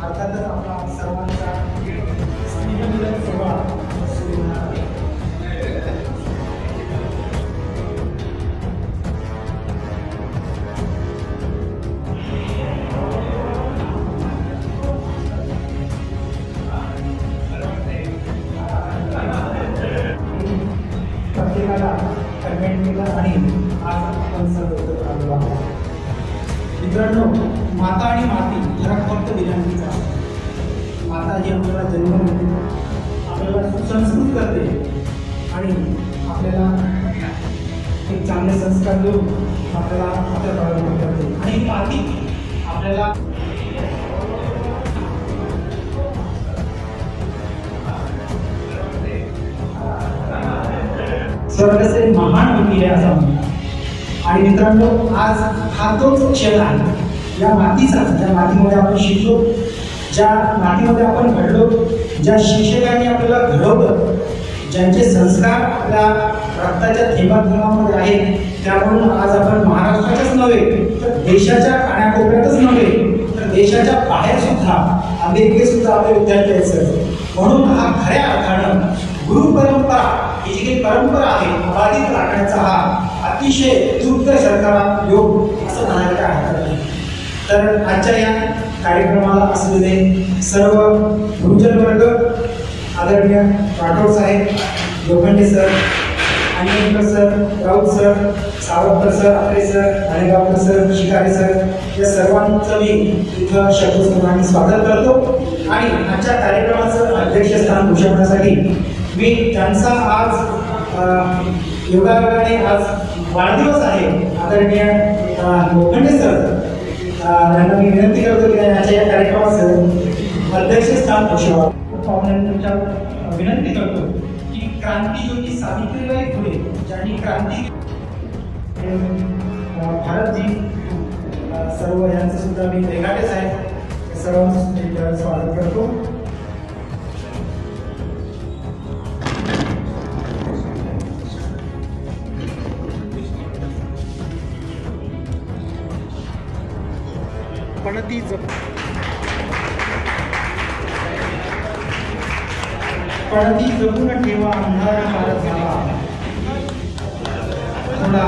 अर्थातच आपला सर्वांचा स्नेहमिलन सोहळा सुरू होणार आहे. प्रत्येकाला कमेंट केलं आणि आज आपण सर्व आलो आहोत. मित्रांनो, माता आणि माती याला फक्त विनंतीचा माता जी आपल्याला जन्म देते, आपल्याला सुसंस्कृत करते आणि आपल्याला एक चांगले संस्कार देऊन आपल्याला आपल्या बाळगून करते. आणि माती आपल्याला स्वर्गाचे महान वकील आहे असं म्हणतात. आणि मित्रांनो, आज हा तोच क्षण आहे या मातीचा, ज्या मातीमध्ये आपण शिकलो, ज्या मातीमध्ये आपण घडलो, ज्या शिक्षकांनी आपल्याला घडवलं, ज्यांचे संस्कार आपल्या रक्ताच्या थेंबाथेंबामध्ये आहेत. त्यामुळे आज आपण महाराष्ट्राच्याच नव्हे तर देशाच्या कानाकोपऱ्यातच नव्हे तर देशाच्या बाहेर सुद्धा अमेरिकेत सुद्धा आपले विद्यार्थी आहेत. म्हणून हा खऱ्या अर्थानं गुरु परंपरा ही जी काही परंपरा आहे अबाधित राखण्याचा हा अतिशय द्रुत सरकारा योग असं म्हणायला हरकत नाही. तर आजच्या या कार्यक्रमाला असलेले सर्व गुरुजन वर्ग, आदरणीय राठोड साहेब, Lokhande sir, Anilkar sir, Raut sir, Savarkar sir, आपले sir, Dhanegaonkar sir, Shikare sir, या सर्वांचं मी इथं शब्दसंग्रहाने स्वागत करतो. आणि आजच्या कार्यक्रमाचं अध्यक्षस्थान भूषवण्यासाठी मी त्यांचा आज योगायोगाने आज वाढदिवस आहे आदरणीय लोखंडे सर यांना मी विनंती करतो की आजच्या या कार्यक्रमाचं अध्यक्षस्थान भूषवा. पाहुण्यांच्या विनंती करतो की क्रांतिज्योती सावित्रीबाई फुले ज्यांनी क्रांती भारतजी सर्व यांचं सुद्धा मी रेगाटेच आहे, सर्वांचं स्वागत करतो. पणती जपून ठेवा अंधार भारत झाला, थोडा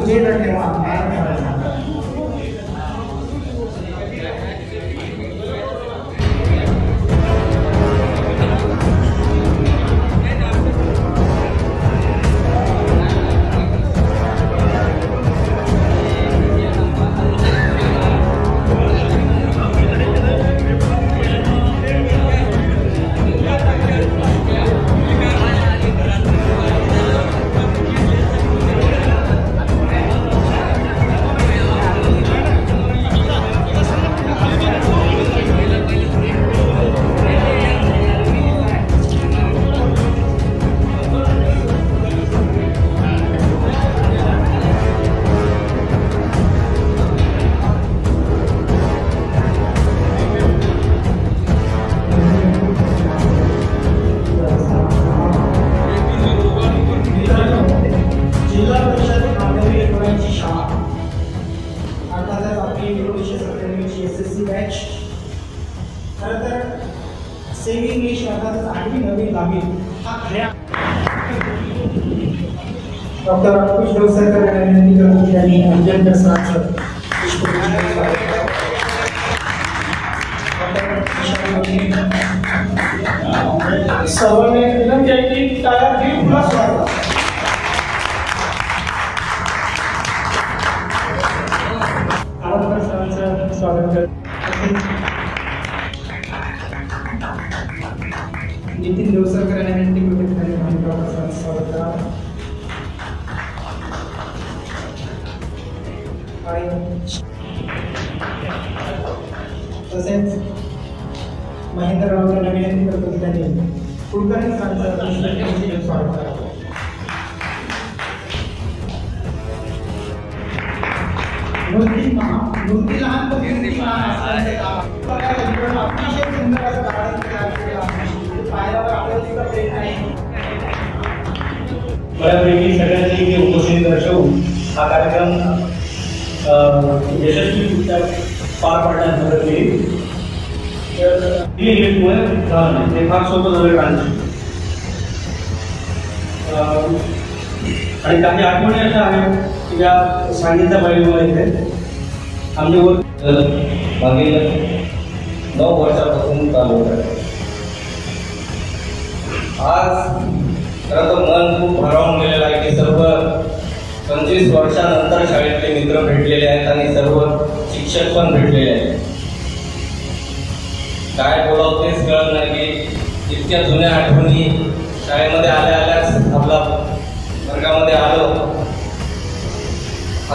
उजेड ठेवा अंधार भारत झाला. डॉक्टर अंकुश देवसरकर यांनी विनंती करतो की त्यांनी अंजन सरांचं सर्वांनी विनंती आहे की टाळ्या घेऊन पुन्हा स्वागत. स्वागत करतो. नितीन देवसरकर यांना विनंती करतो की त्यांनी मान्यवरांचं स्वागत करा. तसेच महेंद्रराव यांना विनंती करतो की त्यांनी कुलकर्णी सरांचं स्वागत करा. मूर्ती लहान मूर्ती अतिशय सुंदर असं गार्डन तयार केलं आहे. पाहायला आपल्याला तिथं प्रेम आहे. बऱ्यापैकी सगळ्यांनी इथे उपस्थित दर्शवून हा कार्यक्रम यशस्वीरित्या पार पाडण्यास मदत केली. तर ते फार सोपं झालं ट्रान्झिशन. आणि काही आठवणी अशा आहेत की ज्या सांगितल्या पाहिजे मला इथे. आमच्यावर मागील 9 वर्षापासून चालू आहे. आज खरं तर मन खूप भारावून गेलेलं आहे की सर्व 25 वर्षानंतर शाळेतले मित्र भेटलेले आहेत आणि सर्व शिक्षक पण भेटलेले आहेत. काय बोलावं तेच कळत नाही की इतक्या जुन्या आठवणी शाळेमध्ये आल्याच आपला वर्गामध्ये आलो.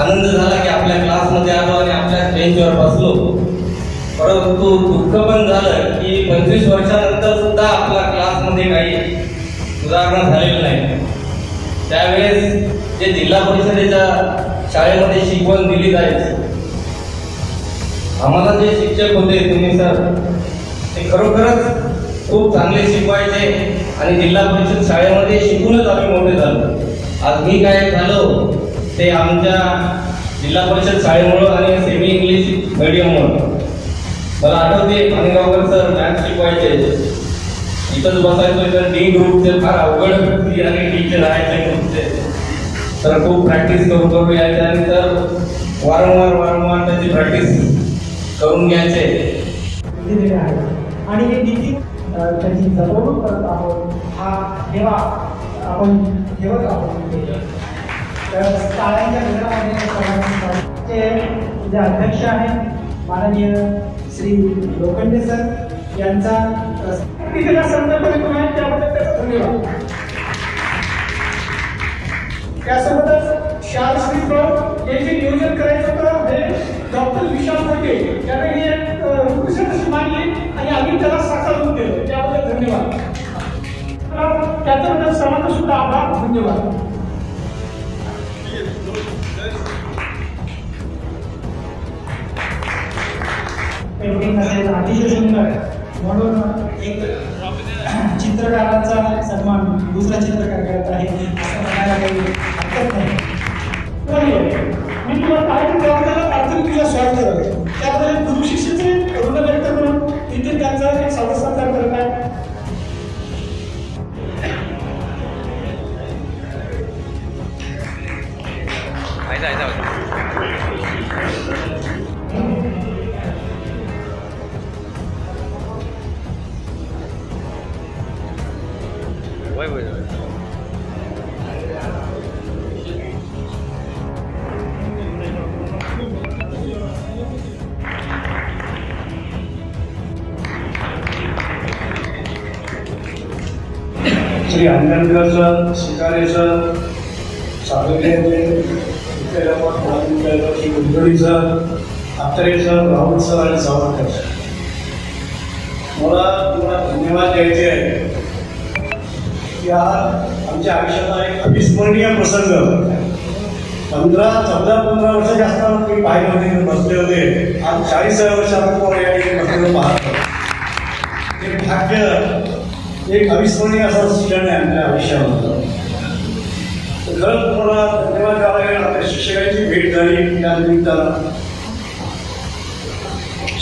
आनंद झाला की आपल्या क्लासमध्ये आलो आणि आपल्या बेंचवर बसलो. परंतु दुःख पण झालं की 25 वर्षानंतर सुद्धा आपल्या क्लासमध्ये काही सुधारणा झालेली नाही. त्यावेळेस जे जिल्हा परिषदेच्या शाळेमध्ये शिकवण दिली जायची, आम्हाला जे शिक्षक होते तुम्ही सर, ते खरोखरच खूप चांगले शिकवायचे आणि जिल्हा परिषद शाळेमध्ये शिकूनच आम्ही मोठे झालो. आज मी काय झालो ते आमच्या जिल्हा परिषद शाळेमुळं आणि सेमी इंग्लिश मीडियममुळं. मला आठवते माणगावकर सर मॅथ्स शिकवायचे, इथंच बसायचो. तर डी ग्रुपचे फार अवघड आणि टीचर राहायचे ग्रुपचे. तर खूप प्रॅक्टिस करू यायचे आणि तर वारंवार त्याची प्रॅक्टिस करून घ्यायचे. आणि हे नितीन त्याची जपवणूक करत आहोत. हा ठेवा आपण ठेवत आहोत. शाळांच्या घरामध्ये जे अध्यक्ष आहेत माननीय श्री लोखंडे सर यांचा संदर्भ त्याबद्दल धन्यवाद. त्यासोबतच शाळाश्रीफळ हे जे नियोजन करायचं होतं हे डॉक्टर विशाल मोठे यावेळी एक रूपरेषा मांडली आणि आम्ही त्याला साकार करून दिलं. त्याबद्दल धन्यवाद. त्याच्याबद्दल सर्वांचा सुद्धा आभार. धन्यवाद. पेंटिंग असेल अतिशय सुंदर म्हणून एक चित्रकाराचा सन्मान दुसरा चित्रकार करत आहे असं म्हणायला काही हरकत नाही. मी तुम्हाला काय अडचणी तुझ्या स्वागत करतो. त्याबद्दल गुरु शिष्याचे ऋण व्यक्त करून तिथे त्यांचा एक संस्कार करत आहे. Shri Anjankar sir, Shikare sir, Savange Shri Kulkarni sir, Attare sir, Rahul sir आणि सावरकर सर, मला तुम्हाला धन्यवाद द्यायचे आहे की आमच्या आयुष्याचा एक अविस्मरणीय प्रसंग 15 वर्ष जास्त मी पाहिलं होते, बसले होते. आज 40व्या वर्षात या ठिकाणी बसलेलं पाहतो. हे भाग्य एक अविस्मरणीय असं क्षण आहे आमच्या आयुष्यामध्ये. खरंच तुम्हाला धन्यवाद द्यावा लागेल. आपल्या शिक्षकांची भेट झाली त्या निमित्तानं.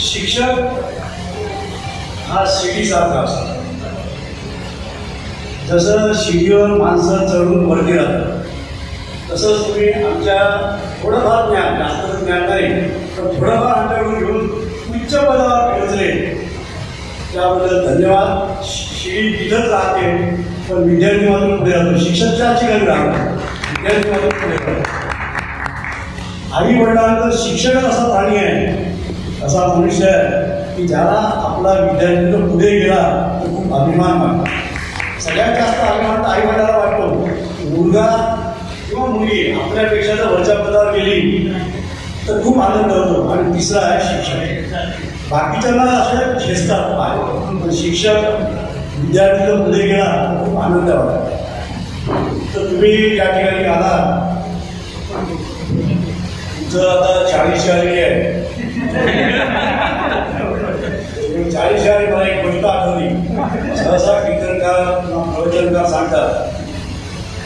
शिक्षक हा शिडीसारखा असतो. जसं शिडीवर माणसं चढून वरती राहतात तसंच तुम्ही आमच्या थोडंफार ज्ञान, जास्त ज्ञान नाही तर थोडंफार आमच्याकडून घेऊन उच्च पदावर पोहोचले त्याबद्दल धन्यवाद. शिडी तिथंच राहते पण विद्यार्थी मात्र पुढे राहतो. शिक्षक त्या ठिकाणी राहतात, विद्यार्थी मात्र पुढे राहतात. आई वडिलांचं शिक्षकच असा प्राणी आहे असा मनुष्य आहे की ज्याला आपला विद्यार्थी पुढे गेला तो खूप अभिमान वाटतो. सगळ्यात जास्त अभिमान तर आई वडिलांना वाटतो. मुलगा किंवा मुलगी आपल्यापेक्षा जर वरच्या पदावर गेली तर खूप आनंद होतो. आणि तिसरा आहे शिक्षक. बाकीच्यांना असं खेचतात, पण शिक्षक विद्यार्थी जर पुढे गेला तर खूप आनंद वाटतो. तर तुम्ही या ठिकाणी आला, तुमचं आता 40 आलेली आहे. 40 आली मला एक गोष्ट आठवली. सहसा कीर्तनकार किंवा प्रवचनकार सांगतात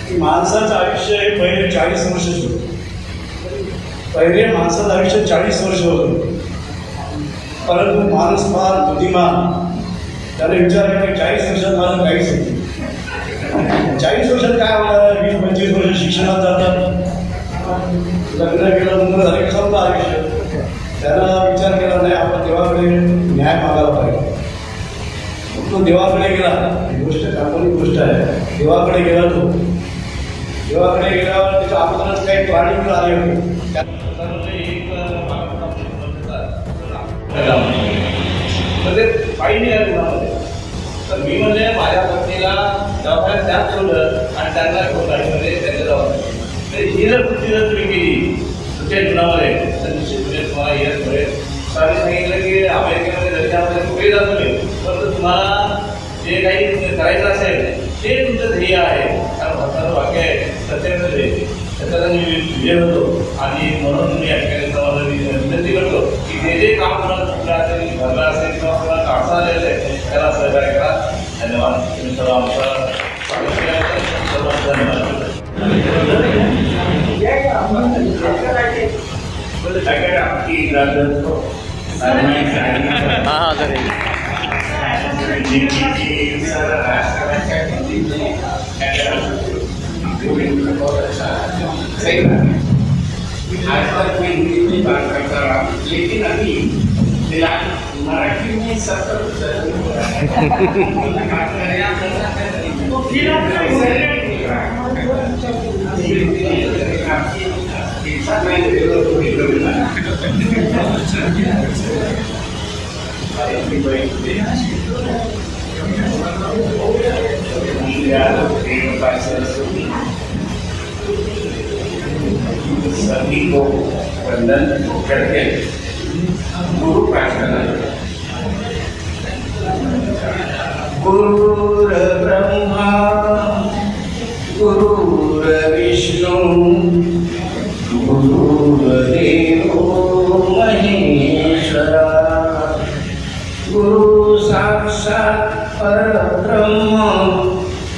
की माणसाचं आयुष्य हे पहिले 40 वर्ष होतं. पहिले माणसाचं आयुष्य 40 वर्ष होतं. परंतु माणूस फार बुद्धिमान, त्याने विचार केला की 40 वर्षात माझं काहीच होतं. 40 वर्षात काय होणार, 20-25 वर्ष शिक्षणात जातात, लग्न केलं, मुलं झाले, संपलं आयुष्य. त्याला विचार केला नाही आपण देवाकडे न्याय मागायला पाहिजे. तो देवाकडे गेला. गोष्ट काल्पनिक गोष्ट आहे. देवाकडे गेला तो. देवाकडे गेल्यावर त्याच्या अगोदरच काही प्राणी आले होते. पाहिजे आहे गुणामध्ये. तर मी म्हणजे माझ्या पत्नीला दवाखान्यात त्यात ठेवलं आणि त्यांना घेऊन गाडीमध्ये त्यांच्या दवाखान्यात. ही जर कृती जर तुम्ही केली तुमच्या जीवनामध्ये तर निश्चित म्हणजे तुम्हाला यश मिळेल. सरांनी सांगितलं की अमेरिकेमध्ये रशियामध्ये कुठेही जात नाही, परंतु तुम्हाला जे काही करायचं असेल ते तुमचं ध्येय आहे. कारण भक्ताचं वाक्य आहे सत्यामध्ये, त्याच्यात मी विजय होतो. आणि म्हणून मी या ठिकाणी समाजाला विनंती करतो की जे जे काम तुम्हाला चुकलं असेल, घडलं असेल किंवा तुम्हाला काढता आलेलं आहे त्याला सहकार्य करा. धन्यवाद. तुम्ही सर्व आमचा सर्वांचा धन्यवाद. आज तक मैं हिंदी में बात करता रहा, लेकिन अभी फिलहाल मराठी में सब सभी को वंदन करके गुरु प्रार्थना. गुरुर् ब्रह्मा गुरुर्विष्णु गुरुर्देवो महेश्वरा गुरु साक्षात् परब्रह्म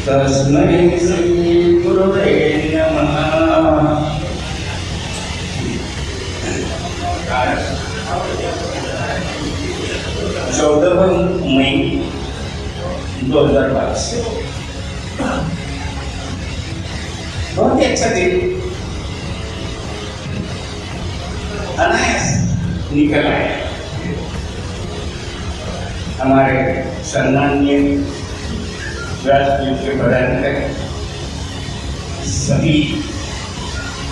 तस्मै श्री गुरुवे नमः. 14 मई 2022 बहुत ही अच्छा दिन अनायास निकल आया. हमारे सम्माननीय व्यासपीठ के प्रधान सभी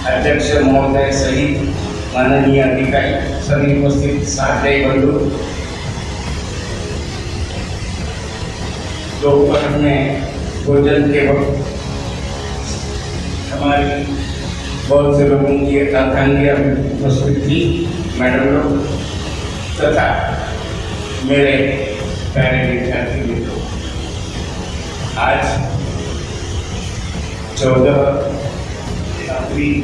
अध्यक्ष महोदय सहित माननीय अधिकारी, सभी उपस्थित साथी बंधु, दोपहर में भोजन के वक्त हमारी बहुत से लोगों की अर्धांगियाँ उपस्थित थी, मैडम लोग तथा मेरे प्यारे विद्यार्थी मित्रों. आज 14 अप्रैल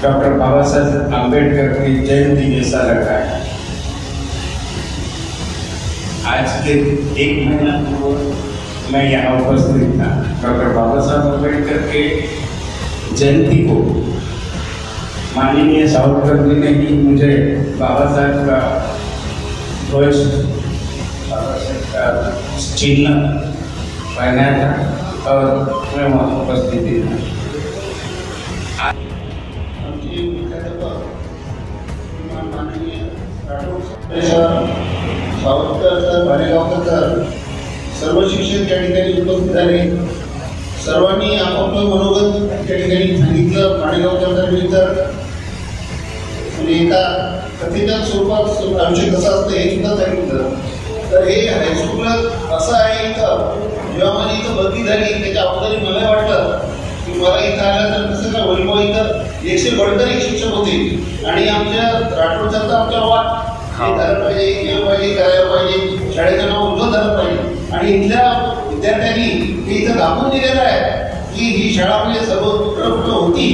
डॉक्टर बाबा साहब आम्बेडकर की जयंती जैसा लग रहा है. आज के 1 महीना पूर्व मैं यहाँ उपस्थित था. डॉक्टर बाबा साहब आम्बेडकर के जयंती को माननीय सावरकर जी ने ही मुझे बाबा साहब का ध्वज चिन्ह पहनाया था और मैं वहाँ उपस्थित था. सावरकर भालेगावकर सर सर्व शिक्षक त्या ठिकाणी उपस्थित झाले. सर्वांनी आपापलं मनोगत त्या ठिकाणी सांगितलं. भालेगावकर विरुद्ध आणि एका कथेच्या स्वरूपात आयुष्य कसं असतं हे सुद्धा सांगितलं. तर हे हायस्कूलला असं आहे इथं जेव्हा माझी इथं बदली झाली त्याच्या अगोदर मला वाटलं की मला इथं आलं तर कसं काय वैभव इथं 100 बढकर एक शिक्षक होते आणि आमच्या राठोडचा तर आमच्या वाट हे झालं पाहिजे, केलं पाहिजे, करायला पाहिजे, शाळेचं नाव उज्ज्वल झालं पाहिजे. आणि इथल्या विद्यार्थ्यांनी हे इथं दाखवून दिलेलं आहे की ही शाळा म्हणजे सर्वत्र होती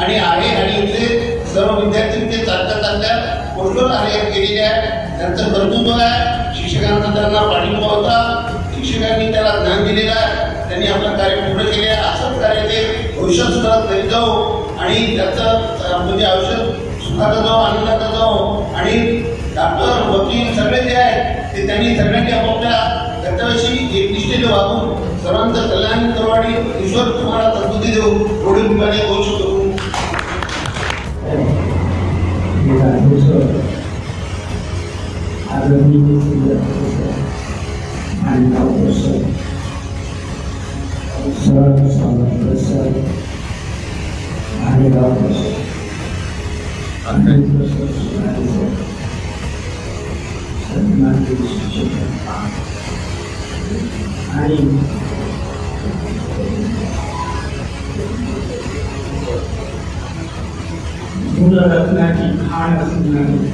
आणि आहे आणि इथले सर्व विद्यार्थी ते चांगल्या गोष्टी कार्य केलेले आहे. त्यांचं कर्तृत्व आहे, शिक्षकांना त्यांना पाठिंबा होता, शिक्षकांनी त्याला ज्ञान दिलेलं आहे, त्यांनी आपलं कार्य पूर्ण केले आहे. असंच कार्य ते भविष्यात सुद्धा करीत जाऊ आणि त्याचं म्हणजे आयुष्य सुखाचा जाऊ, आनंदाचा जाऊ. आणि डॉक्टर, वकील सगळे जे आहेत ते त्यांनी सगळ्यांनी आपापल्या कर्तव्याशी एकनिष्ठेने वागून सर्वांचं कल्याण करू आणि ईश्वर तुम्हाला सद्बुद्धी देऊ एवढी ठिकाणी बोलू शकतो. आणि रत्नाची खाण असणारी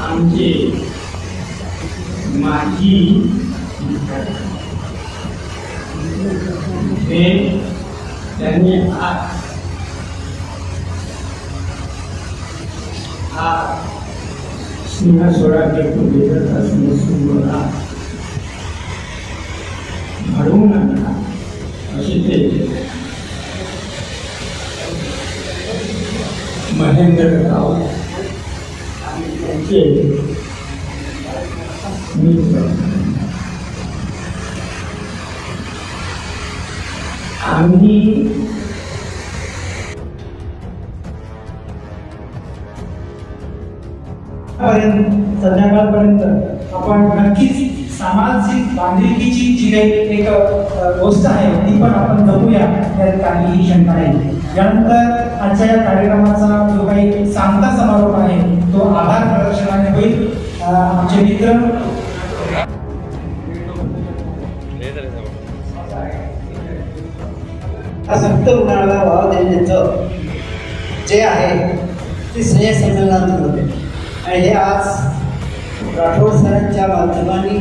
आमचे माजी हे त्यांनी हा स्नेहा सोळा घडवून आणला असे ते महेंद्रराव आणि त्यांचे मित्र आम्ही संध्याकाळपर्यंत आपण नक्कीच सामाजिक बांधिलकीची जी काही एक गोष्ट आहे ती पण आपण जपूया, त्यात काहीही शंका नाही. यानंतर आजच्या या कार्यक्रमाचा जो काही सांगता समारोप आहे तो आभार प्रदर्शनाने होईल. आमचे मित्र संत रुग्णालयाला वाव देण्याचं जे आहे ते स्नेह संमेलनात होते आणि हे आज राठोड सरांच्या माध्यमांनी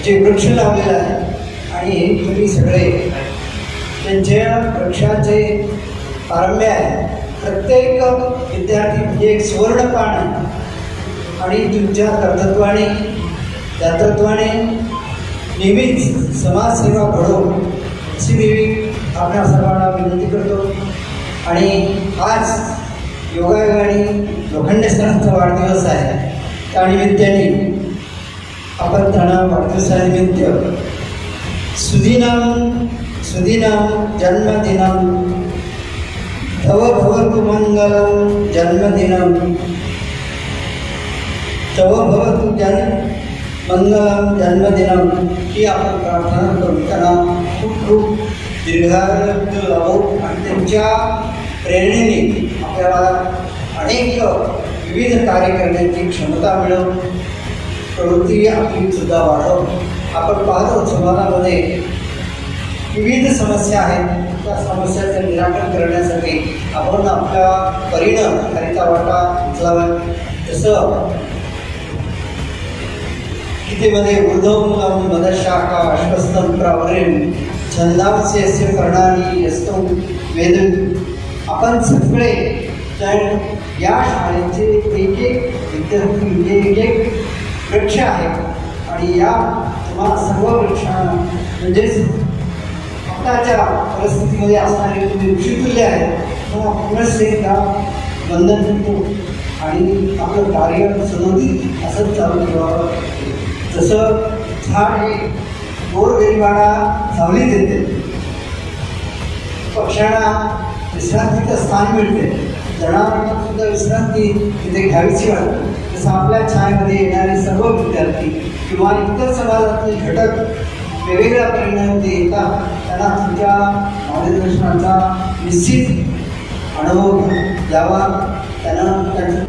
जे वृक्ष लावलेलं आहे आणि हे तुम्ही सगळे त्यांच्या वृक्षाचे पारंब्य आहे. प्रत्येक विद्यार्थी म्हणजे एक सुवर्णपान आहे आणि तुमच्या कर्तृत्वाने दातृत्वाने नेहमीच समाजसेवा घडो अशी मी आपल्या सर्वांना विनंती करतो. आणि आज योगायोगाने लोखंडे सरांचा वाढदिवस आहे, त्यानिमित्ताने आपण त्यांना वाढदिवसानिमित्त सुदिनं जन्मदिनं तव भवतु मंगलं जन्मदिनं तव भवतु मंगलं जन्मदिनं ही आपण प्रार्थना करू. त्यांना खूप खूप दीर्घायु लाभो आणि त्यांच्या प्रेरणेने आपल्याला अनेक विविध कार्य करण्याची क्षमता मिळव, प्रवृत्ती आपली सुद्धा वाढव. आपण पाहतो समाजामध्ये विविध समस्या आहेत, त्या समस्याचं निराकरण करण्यासाठी आपण आपल्या परीनं हरिता वाटा उचलावा. जसं गीतेमध्ये ऊर्ध्वमूलं मदशाखा अश्वस्तं प्रावरेण छंदांसी यस्य कर्णानि यस्तौ वेद. आपण सगळे तर या शाळेचे एक एक विद्यार्थी एक एक वृक्ष आहेत आणि या तुम्हाला सर्व वृक्षांना म्हणजेच आताच्या परिस्थितीमध्ये असणारे तुम्ही ऋषितुल्य आहेत. तुम्हाला पुनश्च एकदा वंदन करतो आणि आपलं कार्य सदोदित असंच चालू ठेवावं. जसं झाड हे गोरगरिबांना सावली देते, पक्ष्यांना विश्रांतीचं स्थान मिळते, जनावरांना सुद्धा विश्रांती तिथे घ्यावीची वाटते. तसं आपल्या छायेमध्ये येणारे सर्व विद्यार्थी किंवा इतर समाजातले घटक वेगवेगळ्या परिणामामध्ये येतात, त्यांना तुमच्या मार्गदर्शनाचा निश्चित अनुभव द्यावा. त्यांना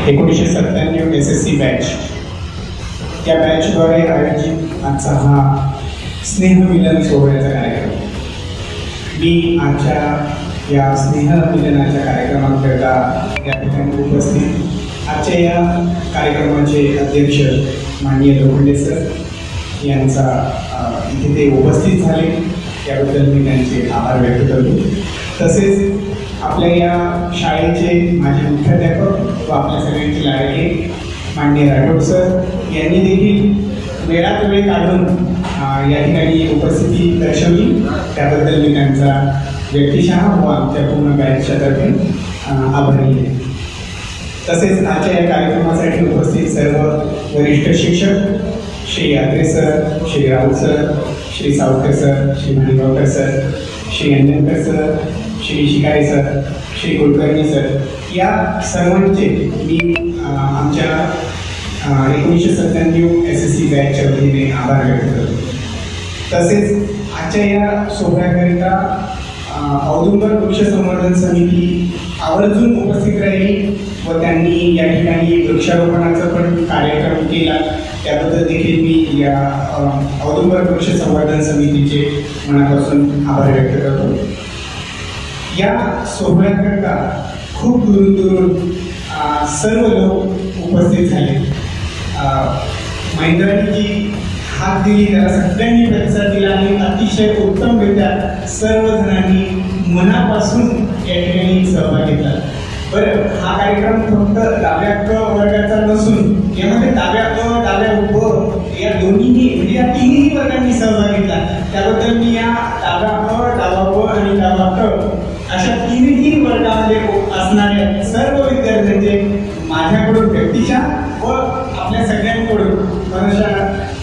एकोणीसशे 97 SSC बॅच, त्या बॅचद्वारे आयोजित आजचा हा स्नेहमिलन सोहळ्याचा कार्यक्रम. मी आजच्या या स्नेहमिलनाच्या कार्यक्रमाकरता या ठिकाणी उपस्थित आजच्या या कार्यक्रमाचे अध्यक्ष माननीय लोखंडे सर यांचा इथे ते उपस्थित झाले याबद्दल मी त्यांचे आभार व्यक्त करतो. तसेच आपल्या या शाळेचे माजी मुख्याध्यापक व आपल्या सगळ्यांचे लाडके माननीय राठोड सर यांनी देखील वेळात वेळ काढून या ठिकाणी उपस्थिती दर्शवली, त्याबद्दल मी त्यांचा व्यक्तिशः व आमच्या पूर्ण बॅचच्या तर्फे आभारी आहे. तसेच आजच्या या कार्यक्रमासाठी उपस्थित सर्व वरिष्ठ शिक्षक Shri Yatre sir, Shri Raut sir, Shri Savkar sir, Shri Manigaonkar sir, Shri Anjankar sir, Shri Shikare sir, Shri Kulkarni sir, या सर्वांचे मी आमच्या 1997 SSC बॅचच्या वतीने आभार व्यक्त करतो. तसेच आजच्या या सोहळ्याकरिता औदुंबर वृक्ष संवर्धन समिती आवर्जून उपस्थित राहिली व त्यांनी या ठिकाणी वृक्षारोपणाचा पण कार्यक्रम केला, त्याबद्दल देखील मी या औदुंबर वृक्ष संवर्धन समितीचे मनापासून आभार व्यक्त करतो. या सोहळ्याकरता खूप दुरून दुरून सर्व लोक उपस्थित झाले. महेंद्रांनी जी हात दिली त्याला सगळ्यांनी प्रतिसाद दिला आणि अतिशय उत्तमरित्या सर्वजणांनी मनापासून या ठिकाणी सहभाग घेतला. बरं, हा कार्यक्रम फक्त डाव्या क वर्गाचा नसून यामध्ये डाव्या क डाव्या ब या दोन्हीही म्हणजे या तिन्ही वर्गांनी सहभाग घेतला, त्याबद्दल मी या डावा क डावा ब आणि डावा क अशा तिन्ही वर्गामध्ये असणाऱ्या सर्व विद्यार्थ्यांचे माझ्याकडून व्यक्तिशः व आपल्या सगळ्यांकडून मनशा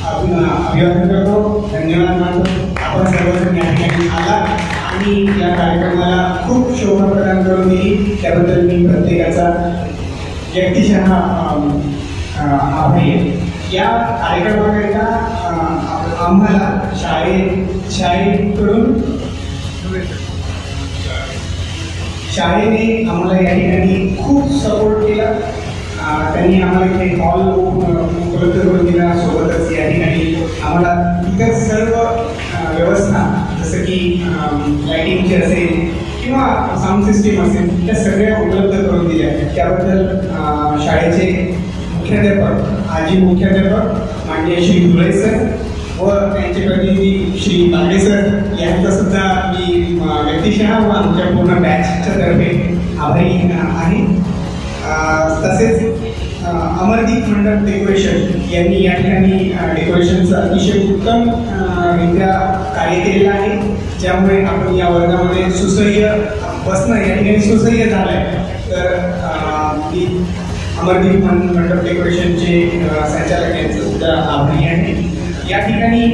अभिवादन करतो, धन्यवाद मानतो. आपण सर्वजण या ठिकाणी आला आणि या कार्यक्रमाला खूप शोभा प्रदान करून दिली, त्याबद्दल मी प्रत्येकाचा व्यक्तिशः आभारी आहे. या कार्यक्रमाकरिता आम्हाला शाळेने आम्हाला या ठिकाणी खूप सपोर्ट केला. त्यांनी आम्हाला इथे हॉल उपलब्ध करून दिला, सोबतच या ठिकाणी आम्हाला इतर सर्व व्यवस्था जसं की लाईटिंगची असेल किंवा साऊंड सिस्टीम असेल त्या सगळ्या उपलब्ध करून दिल्या. त्याबद्दल शाळेचे मुख्याध्यापक आजी मुख्याध्यापक माननीय श्री धुळे सर व त्यांचे प्रतिनिधी श्री बागडे सर यांचा सुद्धा मी व्यक्तिशः व आमच्या पूर्ण बॅचच्या तर्फे आभारी आहे. तसेच अमरदीप मंडप डेकोरेशन यांनी या ठिकाणी डेकोरेशनचं अतिशय उत्तम रित्या कार्य केलेलं आहे, ज्यामुळे आपण या वर्गामध्ये सुसह्य बसणं या ठिकाणी सुसह्य झालं आहे. तर मी अमरदीप मंडप डेकोरेशनचे संचालक यांचं सुद्धा आभारी आहे. या ठिकाणी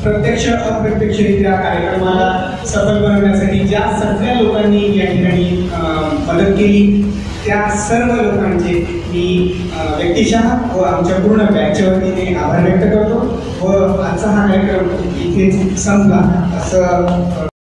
प्रत्यक्ष अप्रत्यक्षरित्या कार्यक्रमाला सफल बनवण्यासाठी ज्या सगळ्या लोकांनी या ठिकाणी मदत केली त्या सर्व लोकांचे मी व्यक्तिशः व आमच्या पूर्ण बॅचच्या वतीने आभार व्यक्त करतो व आजचा हा कार्यक्रम इथेच संपला असं